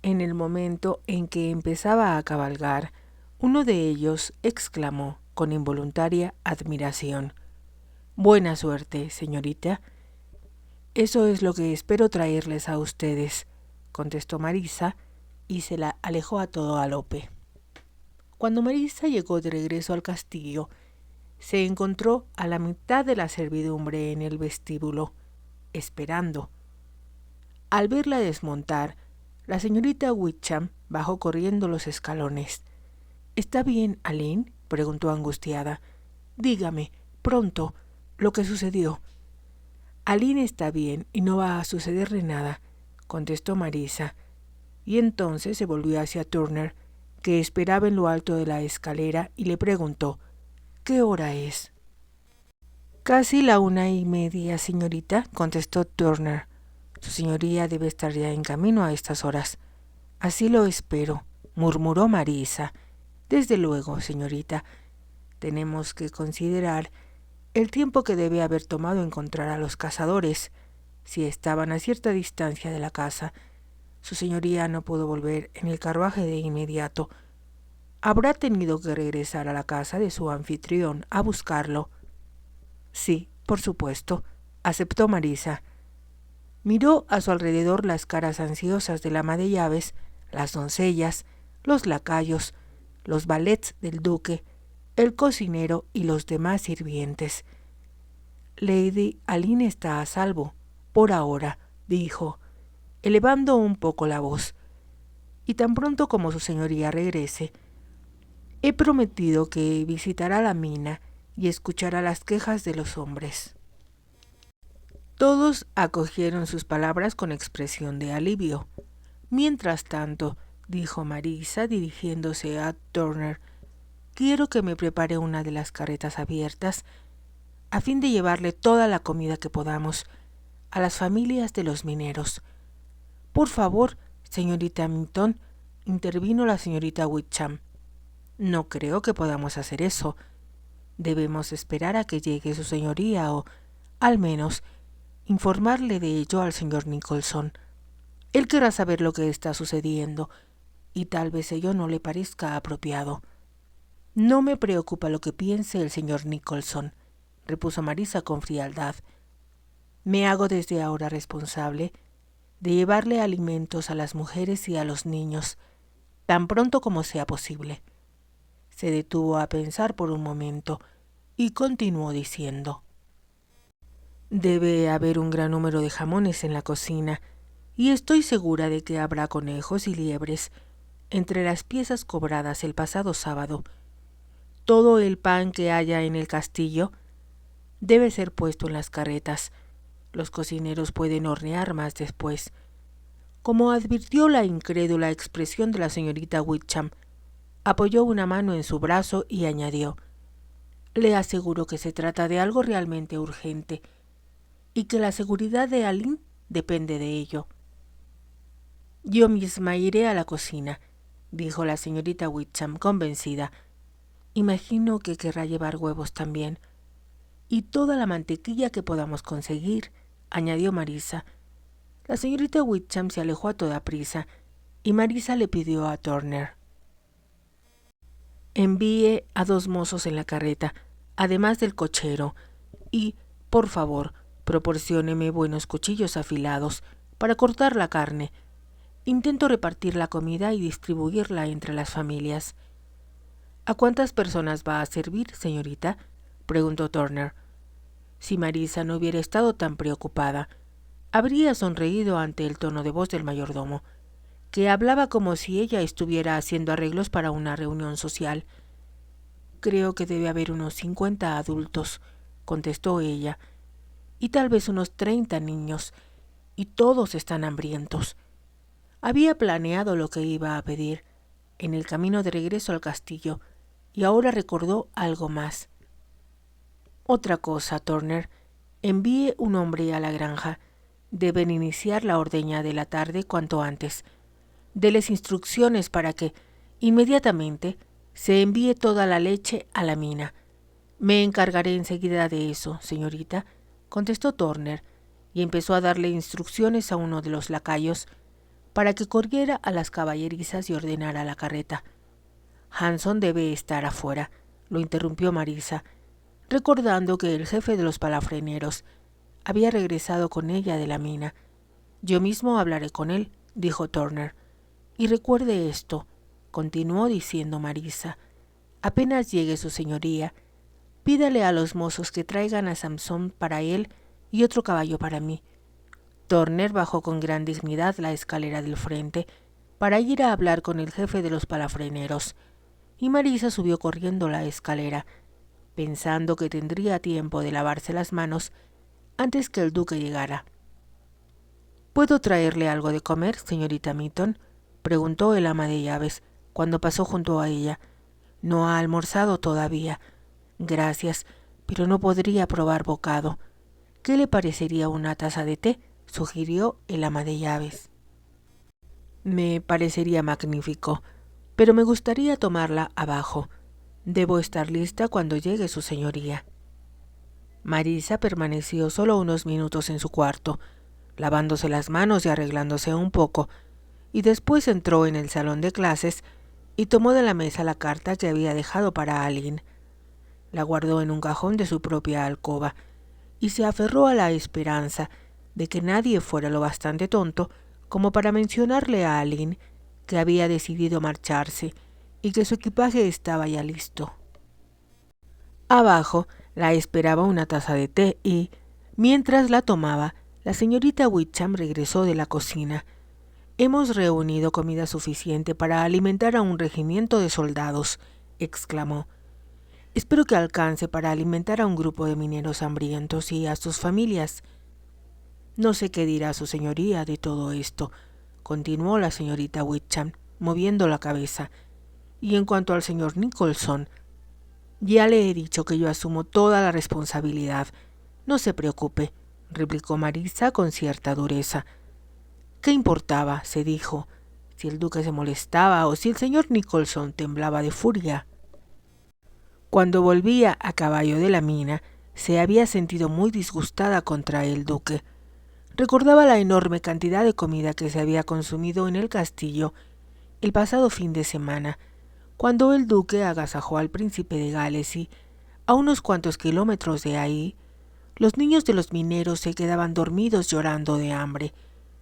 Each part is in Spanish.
En el momento en que empezaba a cabalgar, uno de ellos exclamó con involuntaria admiración: «Buena suerte, señorita». «Eso es lo que espero traerles a ustedes», contestó Marisa, y se la alejó a todo galope. Cuando Marisa llegó de regreso al castillo, se encontró a la mitad de la servidumbre en el vestíbulo, esperando. Al verla desmontar, la señorita Wickham bajó corriendo los escalones. «¿Está bien, Aline?», preguntó angustiada. «Dígame, pronto, lo que sucedió». «Aline está bien y no va a sucederle nada», contestó Marisa, y entonces se volvió hacia Turner, que esperaba en lo alto de la escalera, y le preguntó: «¿Qué hora es?». «Casi la 1:30, señorita», contestó Turner. «Su señoría debe estar ya en camino a estas horas». «Así lo espero», murmuró Marisa. «Desde luego, señorita. Tenemos que considerar el tiempo que debe haber tomado encontrar a los cazadores. Si estaban a cierta distancia de la casa, su señoría no pudo volver en el carruaje de inmediato. Habrá tenido que regresar a la casa de su anfitrión a buscarlo». «Sí, por supuesto», aceptó Marisa. Miró a su alrededor las caras ansiosas del ama de llaves, las doncellas, los lacayos, los valets del duque, el cocinero y los demás sirvientes. «Lady Aline está a salvo, por ahora», dijo, elevando un poco la voz, «y tan pronto como su señoría regrese, he prometido que visitará la mina y escuchará las quejas de los hombres». Todos acogieron sus palabras con expresión de alivio. «Mientras tanto», dijo Marisa dirigiéndose a Turner, «quiero que me prepare una de las carretas abiertas a fin de llevarle toda la comida que podamos a las familias de los mineros». «Por favor, señorita Minton», intervino la señorita Wickham. «No creo que podamos hacer eso. Debemos esperar a que llegue su señoría o, al menos, informarle de ello al señor Nicholson. Él querrá saber lo que está sucediendo, y tal vez ello no le parezca apropiado». «No me preocupa lo que piense el señor Nicholson», repuso Marisa con frialdad. «Me hago desde ahora responsable de llevarle alimentos a las mujeres y a los niños, tan pronto como sea posible». Se detuvo a pensar por un momento y continuó diciendo: «Debe haber un gran número de jamones en la cocina, y estoy segura de que habrá conejos y liebres entre las piezas cobradas el pasado sábado. Todo el pan que haya en el castillo debe ser puesto en las carretas. Los cocineros pueden hornear más después». Como advirtió la incrédula expresión de la señorita Wickham, apoyó una mano en su brazo y añadió: «Le aseguro que se trata de algo realmente urgente y que la seguridad de Aline depende de ello». «Yo misma iré a la cocina», dijo la señorita Wickham convencida. «Imagino que querrá llevar huevos también. Y toda la mantequilla que podamos conseguir», añadió Marisa. La señorita Wickham se alejó a toda prisa y Marisa le pidió a Turner: «Envíe a 2 mozos en la carreta, además del cochero, y, por favor, proporcióneme buenos cuchillos afilados para cortar la carne. Intento repartir la comida y distribuirla entre las familias». «¿A cuántas personas va a servir, señorita?», preguntó Turner. Si Marisa no hubiera estado tan preocupada, habría sonreído ante el tono de voz del mayordomo, que hablaba como si ella estuviera haciendo arreglos para una reunión social. «Creo que debe haber unos 50 adultos», contestó ella, «y tal vez unos 30 niños, y todos están hambrientos». Había planeado lo que iba a pedir en el camino de regreso al castillo, y ahora recordó algo más. «Otra cosa, Turner, envíe un hombre a la granja. Deben iniciar la ordeña de la tarde cuanto antes. Deles instrucciones para que, inmediatamente, se envíe toda la leche a la mina». «Me encargaré enseguida de eso, señorita», contestó Turner, y empezó a darle instrucciones a uno de los lacayos para que corriera a las caballerizas y ordenara la carreta. «Hanson debe estar afuera», lo interrumpió Marisa, recordando que el jefe de los palafreneros había regresado con ella de la mina. «Yo mismo hablaré con él», dijo Turner. «Y recuerde esto», continuó diciendo Marisa, «apenas llegue su señoría, pídale a los mozos que traigan a Samson para él y otro caballo para mí». Turner bajó con gran dignidad la escalera del frente para ir a hablar con el jefe de los palafreneros, y Marisa subió corriendo la escalera, pensando que tendría tiempo de lavarse las manos antes que el duque llegara. «¿Puedo traerle algo de comer, señorita Mitton?», preguntó el ama de llaves, cuando pasó junto a ella. «No ha almorzado todavía». «Gracias, pero no podría probar bocado. ¿Qué le parecería una taza de té?», sugirió el ama de llaves. «Me parecería magnífico, pero me gustaría tomarla abajo. Debo estar lista cuando llegue su señoría». Marisa permaneció solo unos minutos en su cuarto, lavándose las manos y arreglándose un poco, y después entró en el salón de clases y tomó de la mesa la carta que había dejado para Aline. La guardó en un cajón de su propia alcoba y se aferró a la esperanza de que nadie fuera lo bastante tonto como para mencionarle a Aline que había decidido marcharse y que su equipaje estaba ya listo. Abajo la esperaba una taza de té y, mientras la tomaba, la señorita Witcham regresó de la cocina. «Hemos reunido comida suficiente para alimentar a un regimiento de soldados», exclamó. «Espero que alcance para alimentar a un grupo de mineros hambrientos y a sus familias». «No sé qué dirá su señoría de todo esto», continuó la señorita Witcham, moviendo la cabeza. «Y en cuanto al señor Nicholson, ya le he dicho que yo asumo toda la responsabilidad. No se preocupe», replicó Marisa con cierta dureza. «¿Qué importaba?», se dijo, «si el duque se molestaba o si el señor Nicholson temblaba de furia». Cuando volvía a caballo de la mina, se había sentido muy disgustada contra el duque. Recordaba la enorme cantidad de comida que se había consumido en el castillo el pasado fin de semana, cuando el duque agasajó al príncipe de Gales y, a unos cuantos kilómetros de ahí, los niños de los mineros se quedaban dormidos llorando de hambre.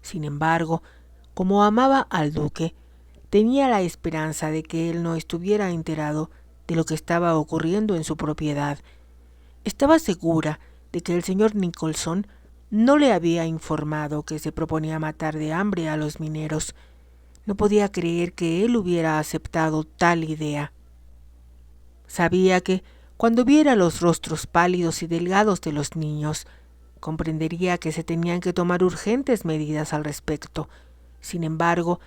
Sin embargo, como amaba al duque, tenía la esperanza de que él no estuviera enterado de lo que estaba ocurriendo en su propiedad. Estaba segura de que el señor Nicholson no le había informado que se proponía matar de hambre a los mineros. No podía creer que él hubiera aceptado tal idea. Sabía que, cuando viera los rostros pálidos y delgados de los niños, comprendería que se tenían que tomar urgentes medidas al respecto. Sin embargo,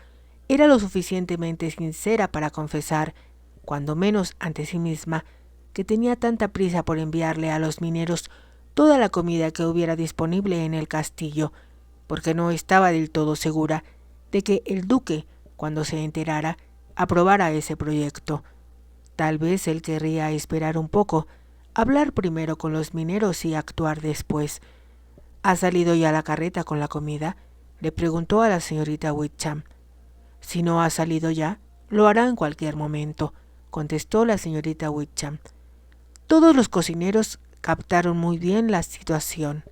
era lo suficientemente sincera para confesar, cuando menos ante sí misma, que tenía tanta prisa por enviarle a los mineros toda la comida que hubiera disponible en el castillo, porque no estaba del todo segura de que el duque, cuando se enterara, aprobara ese proyecto. Tal vez él querría esperar un poco, hablar primero con los mineros y actuar después. «¿Ha salido ya la carreta con la comida?», le preguntó a la señorita Witcham. «Si no ha salido ya, lo hará en cualquier momento», contestó la señorita Witcham. Todos los cocineros captaron muy bien la situación.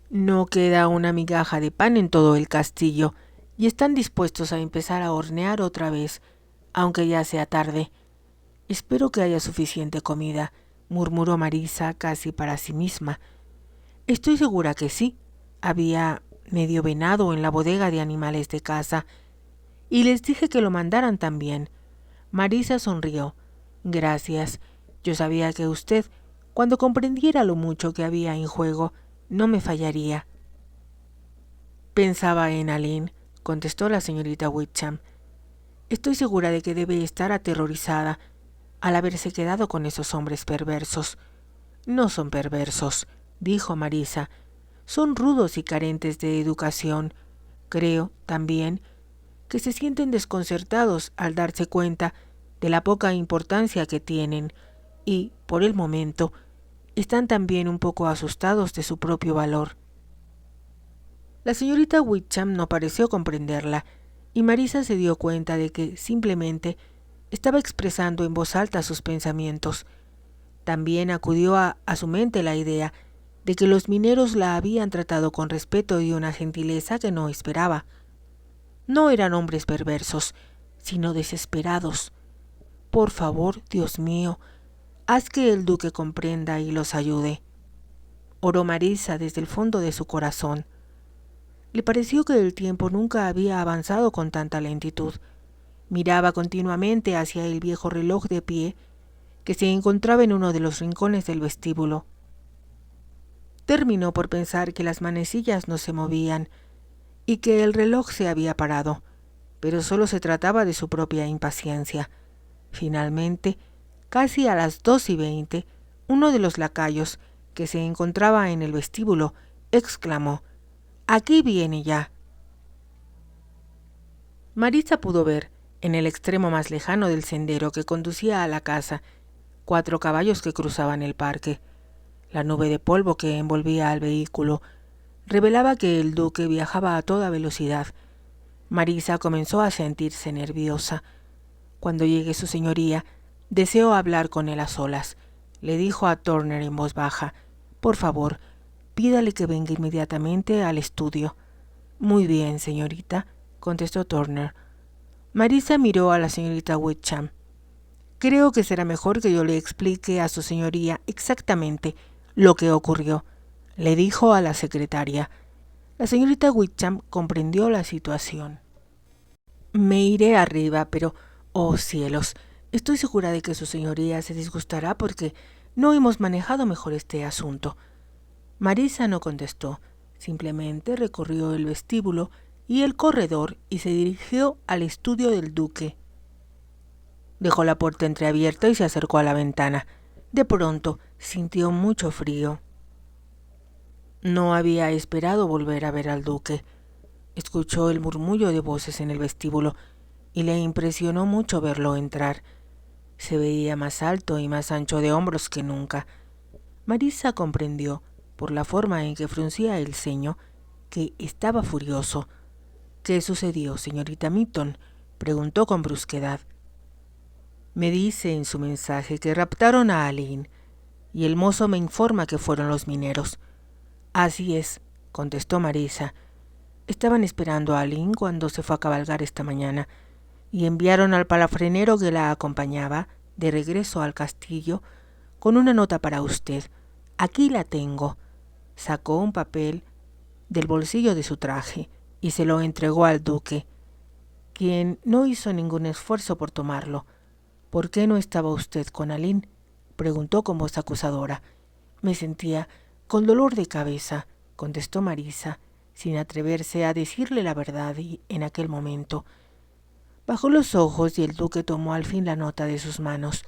No queda una migaja de pan en todo el castillo y están dispuestos a empezar a hornear otra vez, aunque ya sea tarde. «Espero que haya suficiente comida», murmuró Marisa casi para sí misma. «Estoy segura que sí. Había medio venado en la bodega de animales de casa y les dije que lo mandaran también». Marisa sonrió. «Gracias. Yo sabía que usted, cuando comprendiera lo mucho que había en juego, no me fallaría». «Pensaba en Aline», contestó la señorita Witcham. «Estoy segura de que debe estar aterrorizada al haberse quedado con esos hombres perversos». «No son perversos», dijo Marisa. «Son rudos y carentes de educación. Creo, también, que se sienten desconcertados al darse cuenta de la poca importancia que tienen y, por el momento, están también un poco asustados de su propio valor». La señorita Wickham no pareció comprenderla, y Marisa se dio cuenta de que simplemente estaba expresando en voz alta sus pensamientos. También acudió a su mente la idea de que los mineros la habían tratado con respeto y una gentileza que no esperaba. No eran hombres perversos, sino desesperados. Por favor, Dios mío, haz que el duque comprenda y los ayude, oró Marisa desde el fondo de su corazón. Le pareció que el tiempo nunca había avanzado con tanta lentitud. Miraba continuamente hacia el viejo reloj de pie que se encontraba en uno de los rincones del vestíbulo. Terminó por pensar que las manecillas no se movían y que el reloj se había parado, pero solo se trataba de su propia impaciencia. Finalmente, casi a las 2:20, uno de los lacayos que se encontraba en el vestíbulo exclamó: «¡Aquí viene ya!». Marisa pudo ver, en el extremo más lejano del sendero que conducía a la casa, 4 caballos que cruzaban el parque. La nube de polvo que envolvía al vehículo revelaba que el duque viajaba a toda velocidad. Marisa comenzó a sentirse nerviosa. «Cuando llegue su señoría, deseo hablar con él a solas», le dijo a Turner en voz baja. «Por favor, pídale que venga inmediatamente al estudio». «Muy bien, señorita», contestó Turner. Marisa miró a la señorita Wickham. «Creo que será mejor que yo le explique a su señoría exactamente lo que ocurrió», le dijo a la secretaria. La señorita Wickham comprendió la situación. «Me iré arriba, pero, oh cielos, estoy segura de que su señoría se disgustará porque no hemos manejado mejor este asunto». Marisa no contestó, simplemente recorrió el vestíbulo y el corredor y se dirigió al estudio del duque. Dejó la puerta entreabierta y se acercó a la ventana. De pronto sintió mucho frío. No había esperado volver a ver al duque. Escuchó el murmullo de voces en el vestíbulo y le impresionó mucho verlo entrar. Se veía más alto y más ancho de hombros que nunca. Marisa comprendió, por la forma en que fruncía el ceño, que estaba furioso. «¿Qué sucedió, señorita Mitton?», preguntó con brusquedad. «Me dice en su mensaje que raptaron a Aline, y el mozo me informa que fueron los mineros». «Así es», contestó Marisa. «Estaban esperando a Aline cuando se fue a cabalgar esta mañana, y enviaron al palafrenero que la acompañaba de regreso al castillo con una nota para usted. Aquí la tengo». Sacó un papel del bolsillo de su traje y se lo entregó al duque, quien no hizo ningún esfuerzo por tomarlo. «¿Por qué no estaba usted con Aline?», preguntó con voz acusadora. «Me sentía con dolor de cabeza», contestó Marisa, sin atreverse a decirle la verdad en aquel momento. Bajó los ojos y el duque tomó al fin la nota de sus manos.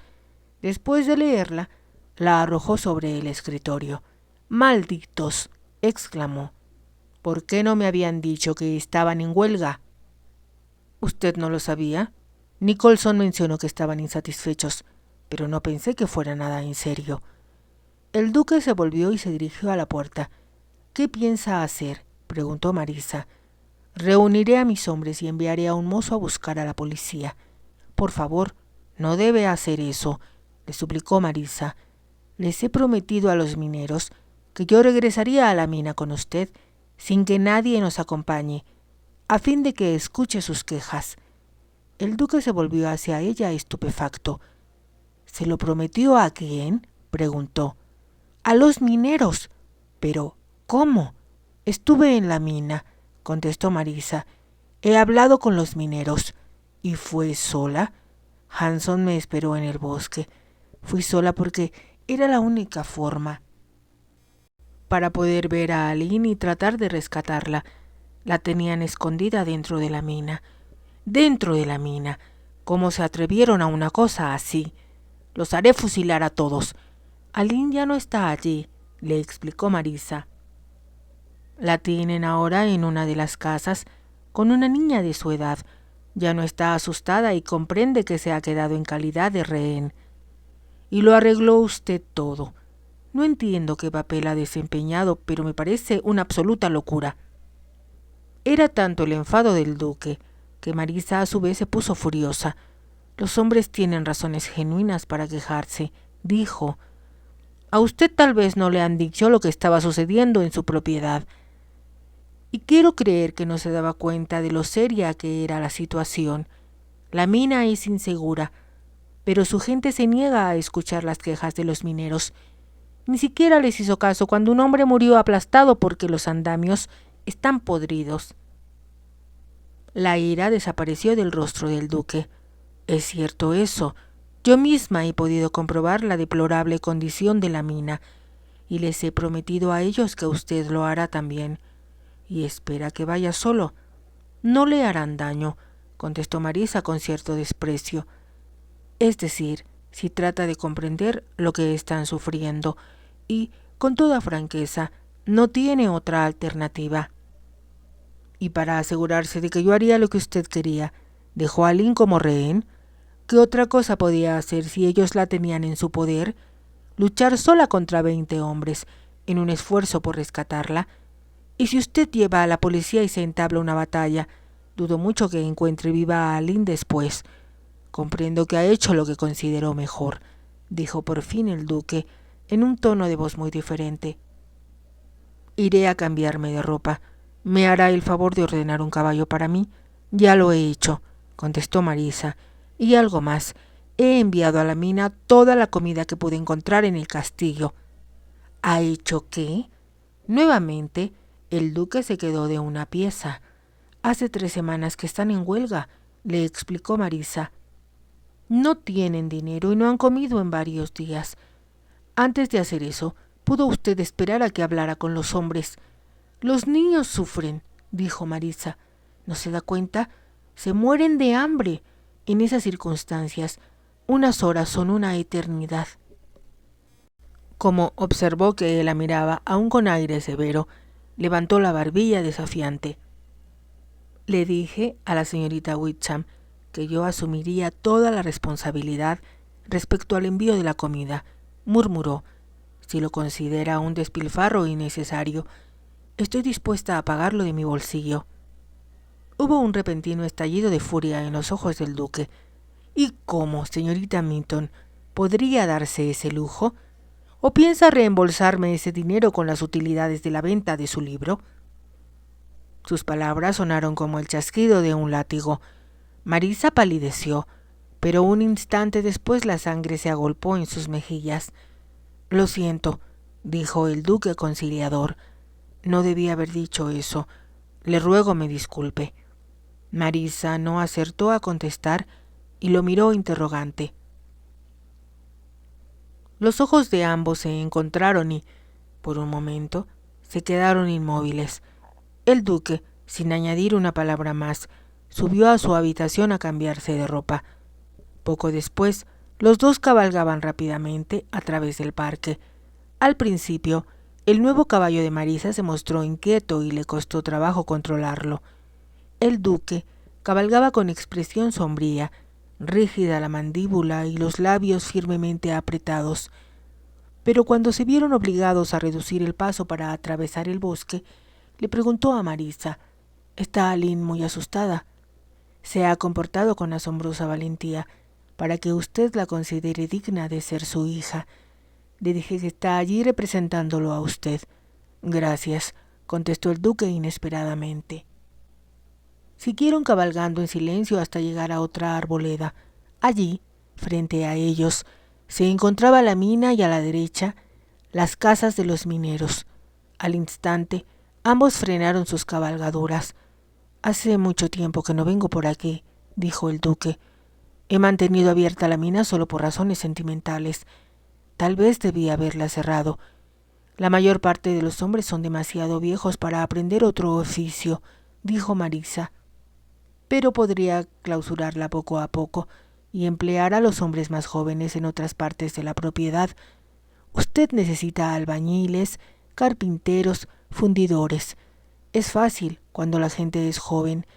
Después de leerla, la arrojó sobre el escritorio. «¡Malditos!», exclamó. «¿Por qué no me habían dicho que estaban en huelga?». «¿Usted no lo sabía? Nicholson mencionó que estaban insatisfechos, pero no pensé que fuera nada en serio». El duque se volvió y se dirigió a la puerta. «¿Qué piensa hacer?», preguntó Marisa. «Reuniré a mis hombres y enviaré a un mozo a buscar a la policía». «Por favor, no debe hacer eso», le suplicó Marisa. «Les he prometido a los mineros que yo regresaría a la mina con usted sin que nadie nos acompañe, a fin de que escuche sus quejas». El duque se volvió hacia ella estupefacto. «¿Se lo prometió a quién?», preguntó. «A los mineros». «¿Pero cómo?». «Estuve en la mina», contestó Marisa. «He hablado con los mineros». «¿Y fue sola?». «Hanson me esperó en el bosque. Fui sola porque era la única forma para poder ver a Aline y tratar de rescatarla. La tenían escondida dentro de la mina». «¿Dentro de la mina? ¿Cómo se atrevieron a una cosa así?». «Los haré fusilar a todos». «Aline ya no está allí», le explicó Marisa. «La tienen ahora en una de las casas con una niña de su edad. Ya no está asustada y comprende que se ha quedado en calidad de rehén. Y lo arregló usted todo. No entiendo qué papel ha desempeñado, pero me parece una absoluta locura». Era tanto el enfado del duque, que Marisa a su vez se puso furiosa. Los hombres tienen razones genuinas para quejarse, dijo. A usted tal vez no le han dicho lo que estaba sucediendo en su propiedad. Y quiero creer que no se daba cuenta de lo seria que era la situación. La mina es insegura, pero su gente se niega a escuchar las quejas de los mineros. Ni siquiera les hizo caso cuando un hombre murió aplastado porque los andamios están podridos. La ira desapareció del rostro del duque. Es cierto eso. Yo misma he podido comprobar la deplorable condición de la mina, y les he prometido a ellos que usted lo hará también. Y espera que vaya solo. No le harán daño, contestó Marisa con cierto desprecio. Es decir, si trata de comprender lo que están sufriendo, y, con toda franqueza, no tiene otra alternativa. Y para asegurarse de que yo haría lo que usted quería, ¿dejó a Lynn como rehén? ¿Qué otra cosa podía hacer si ellos la tenían en su poder? ¿Luchar sola contra 20 hombres en un esfuerzo por rescatarla? Y si usted lleva a la policía y se entabla una batalla, dudo mucho que encuentre viva a Lynn después. Comprendo que ha hecho lo que consideró mejor, dijo por fin el duque, en un tono de voz muy diferente. Iré a cambiarme de ropa. ¿Me hará el favor de ordenar un caballo para mí? Ya lo he hecho, contestó Marisa. Y algo más. He enviado a la mina toda la comida que pude encontrar en el castillo. ¿Ha hecho qué? Nuevamente, el duque se quedó de una pieza. Hace 3 semanas que están en huelga, le explicó Marisa. No tienen dinero y no han comido en varios días. Antes de hacer eso, pudo usted esperar a que hablara con los hombres. Los niños sufren, dijo Marisa. ¿No se da cuenta? Se mueren de hambre. En esas circunstancias, unas horas son una eternidad. Como observó que él la miraba aún con aire severo, levantó la barbilla desafiante. Le dije a la señorita Wickham que yo asumiría toda la responsabilidad respecto al envío de la comida, murmuró. Si lo considera un despilfarro innecesario, estoy dispuesta a pagarlo de mi bolsillo. Hubo un repentino estallido de furia en los ojos del duque. ¿Y cómo, señorita Minton, podría darse ese lujo? ¿O piensa reembolsarme ese dinero con las utilidades de la venta de su libro? Sus palabras sonaron como el chasquido de un látigo. Marisa palideció, pero un instante después la sangre se agolpó en sus mejillas. Lo siento, dijo el duque conciliador. No debía haber dicho eso. Le ruego me disculpe. Marisa no acertó a contestar y lo miró interrogante. Los ojos de ambos se encontraron y, por un momento, se quedaron inmóviles. El duque, sin añadir una palabra más, subió a su habitación a cambiarse de ropa. Poco después, los dos cabalgaban rápidamente a través del parque. Al principio, el nuevo caballo de Marisa se mostró inquieto y le costó trabajo controlarlo. El duque cabalgaba con expresión sombría, rígida la mandíbula y los labios firmemente apretados. Pero cuando se vieron obligados a reducir el paso para atravesar el bosque, le preguntó a Marisa: ¿Está Lynn muy asustada? Se ha comportado con asombrosa valentía para que usted la considere digna de ser su hija. Le dije que está allí representándolo a usted. Gracias, contestó el duque inesperadamente. Siguieron cabalgando en silencio hasta llegar a otra arboleda. Allí, frente a ellos, se encontraba la mina y a la derecha las casas de los mineros. Al instante, ambos frenaron sus cabalgaduras. Hace mucho tiempo que no vengo por aquí, dijo el duque. He mantenido abierta la mina solo por razones sentimentales. Tal vez debía haberla cerrado. La mayor parte de los hombres son demasiado viejos para aprender otro oficio, dijo Marisa. Pero podría clausurarla poco a poco y emplear a los hombres más jóvenes en otras partes de la propiedad. Usted necesita albañiles, carpinteros, fundidores. Es fácil, cuando la gente es joven,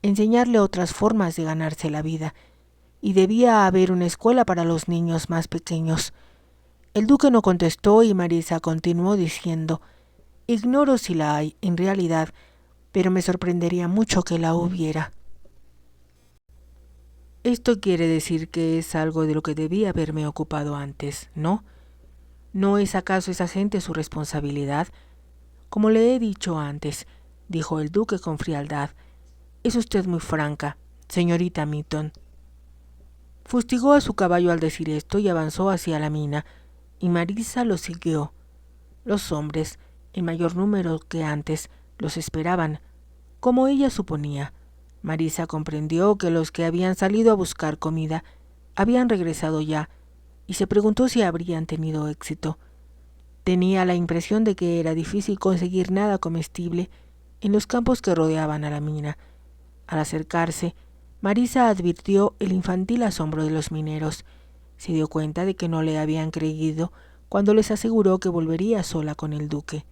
enseñarle otras formas de ganarse la vida, y debía haber una escuela para los niños más pequeños. El duque no contestó y Marisa continuó diciendo: Ignoro si la hay, en realidad, pero me sorprendería mucho que la hubiera. Esto quiere decir que es algo de lo que debía haberme ocupado antes, ¿no? ¿No es acaso esa gente su responsabilidad? Como le he dicho antes, dijo el duque con frialdad, es usted muy franca, señorita Mitton. Fustigó a su caballo al decir esto y avanzó hacia la mina, y Marisa lo siguió. Los hombres, en mayor número que antes, los esperaban, como ella suponía. Marisa comprendió que los que habían salido a buscar comida habían regresado ya, y se preguntó si habrían tenido éxito. Tenía la impresión de que era difícil conseguir nada comestible en los campos que rodeaban a la mina. Al acercarse, Marisa advirtió el infantil asombro de los mineros. Se dio cuenta de que no le habían creído cuando les aseguró que volvería sola con el duque.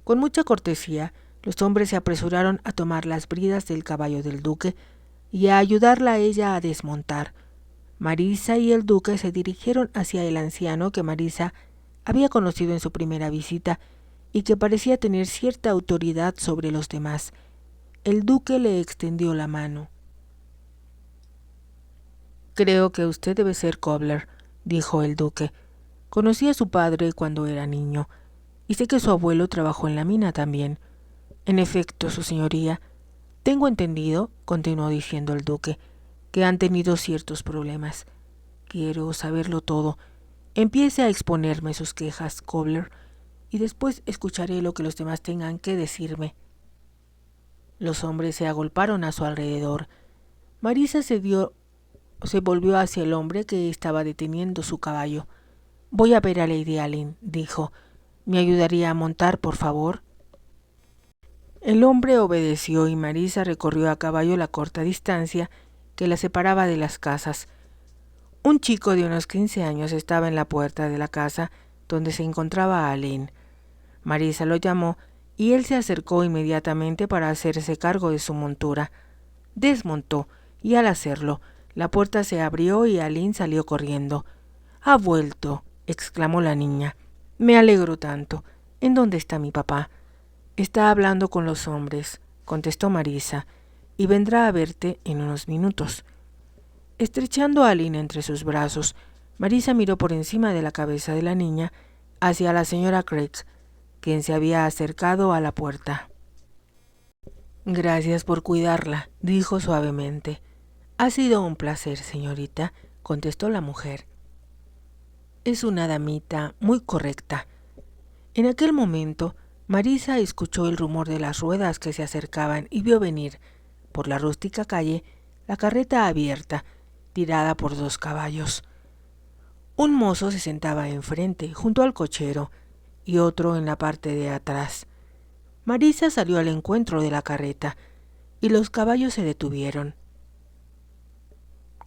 Con mucha cortesía, los hombres se apresuraron a tomar las bridas del caballo del duque y a ayudarla a ella a desmontar. Marisa y el duque se dirigieron hacia el anciano que Marisa había conocido en su primera visita y que parecía tener cierta autoridad sobre los demás. El duque le extendió la mano. «Creo que usted debe ser cobbler», dijo el duque. «Conocí a su padre cuando era niño, y sé que su abuelo trabajó en la mina también. En efecto, su señoría, tengo entendido», continuó diciendo el duque, «que han tenido ciertos problemas. Quiero saberlo todo. Empiece a exponerme sus quejas, cobbler, y después escucharé lo que los demás tengan que decirme». Los hombres se agolparon a su alrededor. Marisa se volvió hacia el hombre que estaba deteniendo su caballo. «Voy a ver a Lady Allin», dijo. «¿Me ayudaría a montar, por favor?» El hombre obedeció y Marisa recorrió a caballo la corta distancia que la separaba de las casas. Un chico de unos 15 años estaba en la puerta de la casa donde se encontraba Allin. Marisa lo llamó y él se acercó inmediatamente para hacerse cargo de su montura. Desmontó y al hacerlo, la puerta se abrió y Allin salió corriendo. «Ha vuelto», exclamó la niña. «Me alegro tanto. ¿En dónde está mi papá?» «Está hablando con los hombres», contestó Marisa, «y vendrá a verte en unos minutos». Estrechando a Allin entre sus brazos, Marisa miró por encima de la cabeza de la niña hacia la señora Craig, quien se había acercado a la puerta. «Gracias por cuidarla», dijo suavemente. «Ha sido un placer, señorita», contestó la mujer. «Es una damita muy correcta». En aquel momento, Marisa escuchó el rumor de las ruedas que se acercaban y vio venir, por la rústica calle, la carreta abierta, tirada por 2 caballos. Un mozo se sentaba enfrente, junto al cochero, y otro en la parte de atrás. Marisa salió al encuentro de la carreta, y los caballos se detuvieron.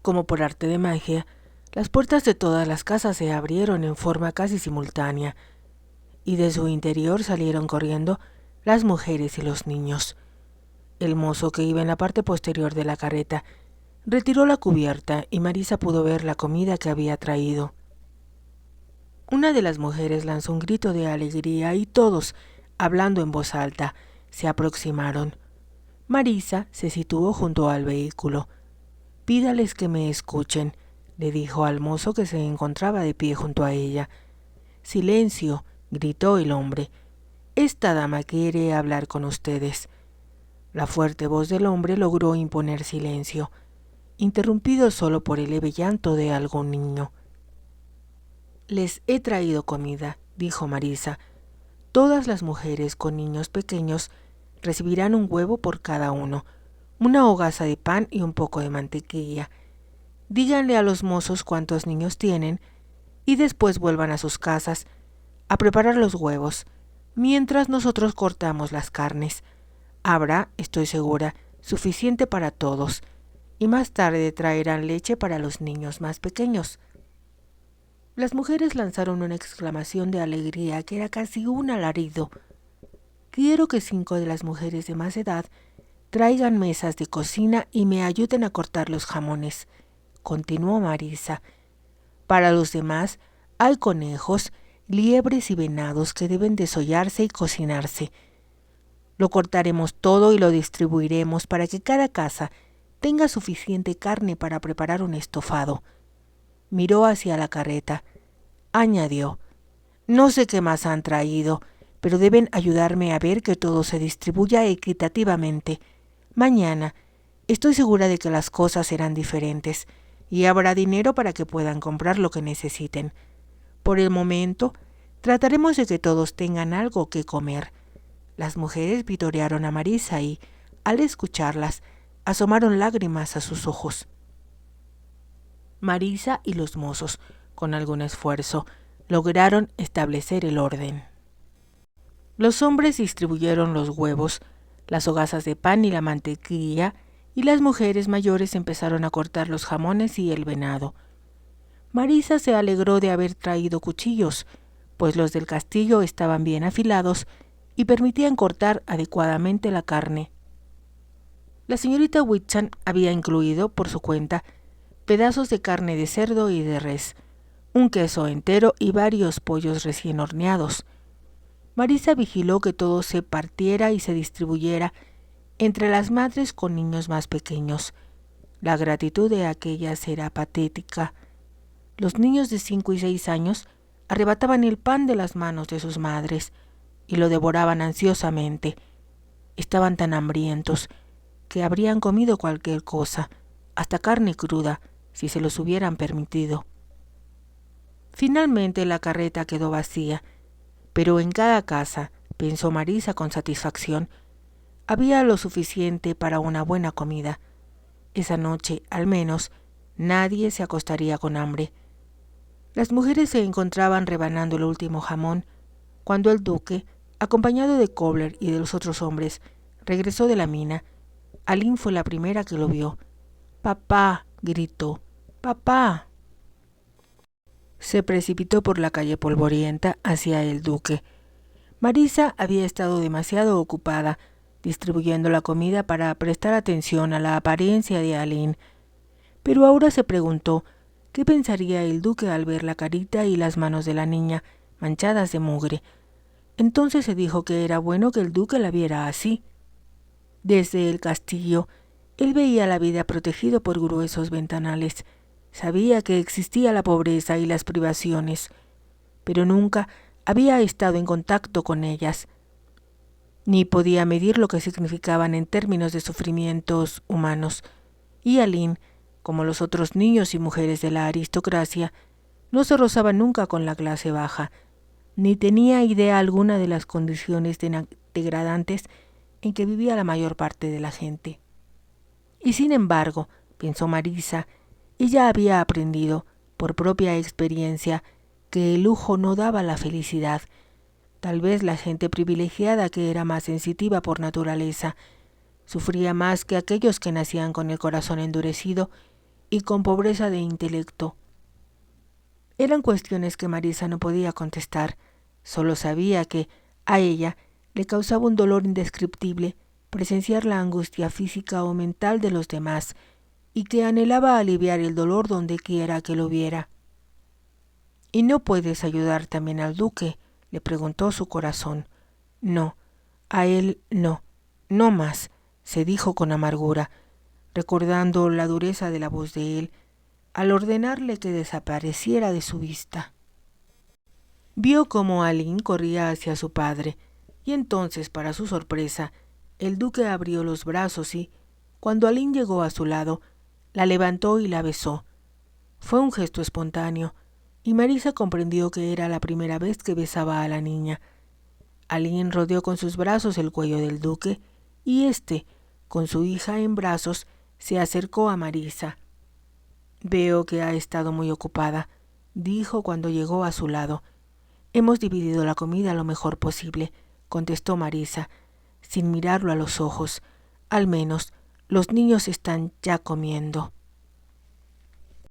Como por arte de magia, las puertas de todas las casas se abrieron en forma casi simultánea, y de su interior salieron corriendo las mujeres y los niños. El mozo, que iba en la parte posterior de la carreta, retiró la cubierta y Marisa pudo ver la comida que había traído. Una de las mujeres lanzó un grito de alegría y todos, hablando en voz alta, se aproximaron. Marisa se situó junto al vehículo. «Pídales que me escuchen», le dijo al mozo que se encontraba de pie junto a ella. «Silencio», gritó el hombre. «Esta dama quiere hablar con ustedes». La fuerte voz del hombre logró imponer silencio, interrumpido solo por el leve llanto de algún niño. «Les he traído comida», dijo Marisa. «Todas las mujeres con niños pequeños recibirán un huevo por cada uno, una hogaza de pan y un poco de mantequilla. Díganle a los mozos cuántos niños tienen y después vuelvan a sus casas a preparar los huevos, mientras nosotros cortamos las carnes. Habrá, estoy segura, suficiente para todos, y más tarde traerán leche para los niños más pequeños». Las mujeres lanzaron una exclamación de alegría que era casi un alarido. «Quiero que 5 de las mujeres de más edad traigan mesas de cocina y me ayuden a cortar los jamones», continuó Marisa. «Para los demás hay conejos, liebres y venados que deben desollarse y cocinarse. Lo cortaremos todo y lo distribuiremos para que cada casa tenga suficiente carne para preparar un estofado. Miró hacia la carreta. Añadió: no sé qué más han traído, pero deben ayudarme a ver que todo se distribuya equitativamente. Mañana estoy segura de que las cosas serán diferentes y habrá dinero para que puedan comprar lo que necesiten. Por el momento, trataremos de que todos tengan algo que comer. Las mujeres vitorearon a Marisa y, al escucharlas, asomaron lágrimas a sus ojos. Marisa y los mozos, con algún esfuerzo, lograron establecer el orden. Los hombres distribuyeron los huevos, las hogazas de pan y la mantequilla, y las mujeres mayores empezaron a cortar los jamones y el venado. Marisa se alegró de haber traído cuchillos, pues los del castillo estaban bien afilados y permitían cortar adecuadamente la carne. La señorita Whitson había incluido, por su cuenta, pedazos de carne de cerdo y de res, un queso entero y varios pollos recién horneados. Marisa vigiló que todo se partiera y se distribuyera entre las madres con niños más pequeños. La gratitud de aquellas era patética. Los niños de 5 y 6 años arrebataban el pan de las manos de sus madres y lo devoraban ansiosamente. Estaban tan hambrientos que habrían comido cualquier cosa, hasta carne cruda, si se los hubieran permitido. Finalmente la carreta quedó vacía, pero en cada casa, pensó Marisa con satisfacción, había lo suficiente para una buena comida. Esa noche, al menos, nadie se acostaría con hambre. Las mujeres se encontraban rebanando el último jamón, cuando el duque, acompañado de Cobbler y de los otros hombres, regresó de la mina. Aline fue la primera que lo vio. «¡Papá!», gritó. «¡Papá!». Se precipitó por la calle polvorienta hacia el duque. Marisa había estado demasiado ocupada distribuyendo la comida para prestar atención a la apariencia de Aline, pero ahora se preguntó qué pensaría el duque al ver la carita y las manos de la niña manchadas de mugre. Entonces se dijo que era bueno que el duque la viera así. Desde el castillo, él veía la vida protegido por gruesos ventanales. Sabía que existía la pobreza y las privaciones, pero nunca había estado en contacto con ellas, ni podía medir lo que significaban en términos de sufrimientos humanos. Y Aline, como los otros niños y mujeres de la aristocracia, no se rozaba nunca con la clase baja, ni tenía idea alguna de las condiciones degradantes en que vivía la mayor parte de la gente. Y sin embargo, pensó Marisa, ella había aprendido, por propia experiencia, que el lujo no daba la felicidad. Tal vez la gente privilegiada, que era más sensitiva por naturaleza, sufría más que aquellos que nacían con el corazón endurecido y con pobreza de intelecto. Eran cuestiones que Marisa no podía contestar. Solo sabía que a ella le causaba un dolor indescriptible presenciar la angustia física o mental de los demás, y que anhelaba aliviar el dolor donde quiera que lo viera. «¿Y no puedes ayudar también al duque?», le preguntó su corazón. «No, a él no, no más», se dijo con amargura, recordando la dureza de la voz de él, al ordenarle que desapareciera de su vista. Vio cómo Aline corría hacia su padre, y entonces, para su sorpresa, el duque abrió los brazos y, cuando Aline llegó a su lado, la levantó y la besó. Fue un gesto espontáneo, y Marisa comprendió que era la primera vez que besaba a la niña. Aline rodeó con sus brazos el cuello del duque, y éste, con su hija en brazos, se acercó a Marisa. «Veo que ha estado muy ocupada», dijo cuando llegó a su lado. «Hemos dividido la comida lo mejor posible», contestó Marisa, sin mirarlo a los ojos. «Al menos, los niños están ya comiendo».